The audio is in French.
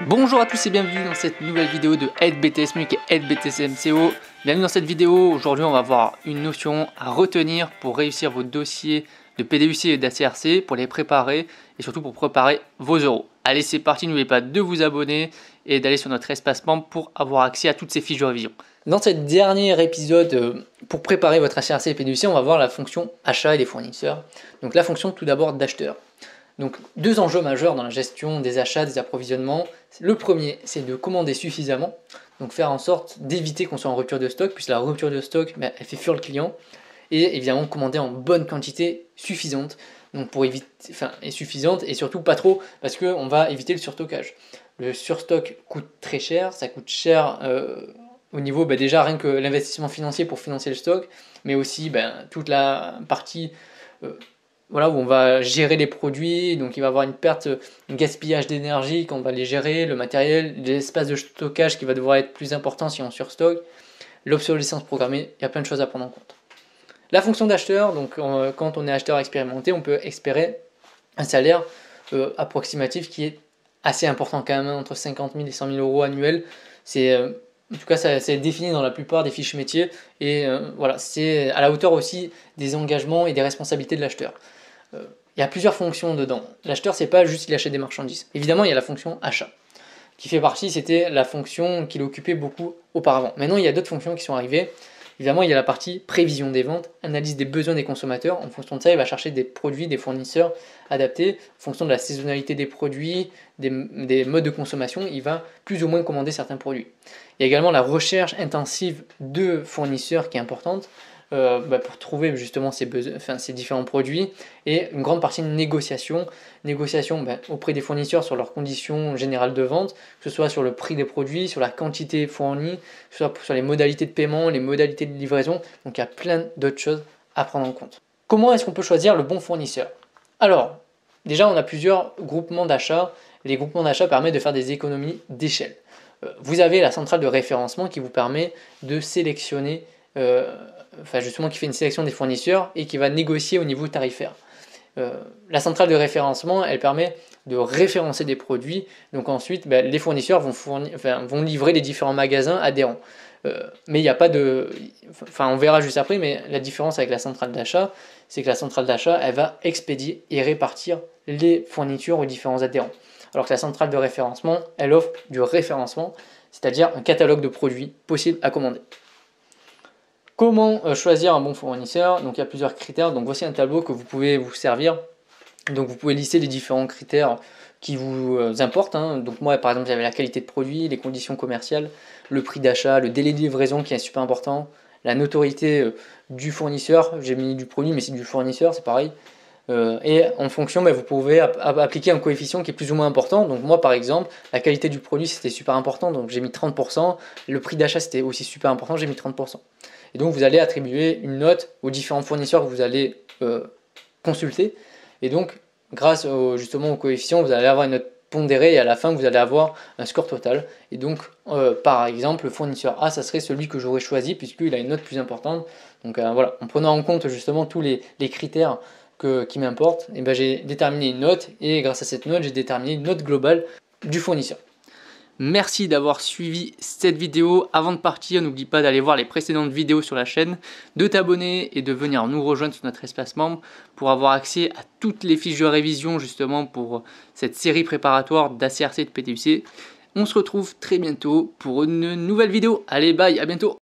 Bonjour à tous et bienvenue dans cette nouvelle vidéo de Aide BTS MUC et Aide BTS MCO. Bienvenue dans cette vidéo. Aujourd'hui on va voir une notion à retenir pour réussir vos dossiers de PDUC et d'ACRC, pour les préparer et surtout pour préparer vos euros. Allez, c'est parti, n'oubliez pas de vous abonner et d'aller sur notre espace membre pour avoir accès à toutes ces fiches de révision. Dans ce dernier épisode, pour préparer votre ACRC et PDUC, on va voir la fonction achat et des fournisseurs. Donc la fonction tout d'abord d'acheteur. Donc deux enjeux majeurs dans la gestion des achats, des approvisionnements. Le premier, c'est de commander suffisamment, donc faire en sorte d'éviter qu'on soit en rupture de stock, puisque la rupture de stock, elle fait fuir le client, et évidemment commander en bonne quantité suffisante, donc pour éviter, et suffisante, et surtout pas trop, parce qu'on va éviter le surstockage. Le surstock coûte très cher, ça coûte cher au niveau déjà rien que l'investissement financier pour financer le stock, mais aussi toute la partie où on va gérer les produits, donc il va y avoir une perte, un gaspillage d'énergie quand on va les gérer, le matériel, l'espace de stockage qui va devoir être plus important si on surstocke, l'obsolescence programmée, il y a plein de choses à prendre en compte. La fonction d'acheteur, donc quand on est acheteur expérimenté, on peut espérer un salaire approximatif qui est assez important quand même, entre 50 000 et 100 000 euros annuels. En tout cas, c'est défini dans la plupart des fiches métiers et c'est à la hauteur aussi des engagements et des responsabilités de l'acheteur. Il y a plusieurs fonctions dedans. L'acheteur, c'est pas juste qu'il achète des marchandises. Évidemment, il y a la fonction achat, qui fait partie, c'était la fonction qu'il occupait beaucoup auparavant. Maintenant, il y a d'autres fonctions qui sont arrivées. Évidemment, il y a la partie prévision des ventes, analyse des besoins des consommateurs. En fonction de ça, il va chercher des produits, des fournisseurs adaptés. En fonction de la saisonnalité des produits, des modes de consommation, il va plus ou moins commander certains produits. Il y a également la recherche intensive de fournisseurs qui est importante pour trouver justement ces différents produits, et une grande partie de négociation auprès des fournisseurs sur leurs conditions générales de vente, que ce soit sur le prix des produits, sur la quantité fournie, que ce soit sur les modalités de paiement, les modalités de livraison. Donc il y a plein d'autres choses à prendre en compte. Comment est-ce qu'on peut choisir le bon fournisseur? Alors, déjà on a plusieurs groupements d'achat. Les groupements d'achat permettent de faire des économies d'échelle. Vous avez la centrale de référencement qui vous permet de sélectionner justement qui fait une sélection des fournisseurs et qui va négocier au niveau tarifaire. La centrale de référencement, elle permet de référencer des produits, donc ensuite les fournisseurs vont livrer les différents magasins adhérents. Mais il n'y a pas de... on verra juste après, mais la différence avec la centrale d'achat, c'est que la centrale d'achat, elle va expédier et répartir les fournitures aux différents adhérents. Alors que la centrale de référencement, elle offre du référencement, c'est-à-dire un catalogue de produits possibles à commander. Comment choisir un bon fournisseur? Donc il y a plusieurs critères, donc voici un tableau que vous pouvez vous servir. Donc vous pouvez lister les différents critères qui vous importent. Donc moi par exemple j'avais la qualité de produit, les conditions commerciales, le prix d'achat, le délai de livraison qui est super important, la notoriété du fournisseur, j'ai mis du produit mais c'est du fournisseur, c'est pareil. Et en fonction, vous pouvez appliquer un coefficient qui est plus ou moins important. Donc moi par exemple, la qualité du produit c'était super important, donc j'ai mis 30%. Le prix d'achat c'était aussi super important, j'ai mis 30%. Et donc vous allez attribuer une note aux différents fournisseurs que vous allez consulter. Et donc grâce justement au coefficient, vous allez avoir une note pondérée et à la fin vous allez avoir un score total. Et donc par exemple le fournisseur A, ça serait celui que j'aurais choisi puisqu'il a une note plus importante. Donc voilà, en prenant en compte justement tous les critères qui m'importent, j'ai déterminé une note et grâce à cette note, j'ai déterminé une note globale du fournisseur. Merci d'avoir suivi cette vidéo. Avant de partir, n'oublie pas d'aller voir les précédentes vidéos sur la chaîne, de t'abonner et de venir nous rejoindre sur notre espace membre pour avoir accès à toutes les fiches de révision justement pour cette série préparatoire d'ACRC et de PDUC. On se retrouve très bientôt pour une nouvelle vidéo. Allez, bye, à bientôt.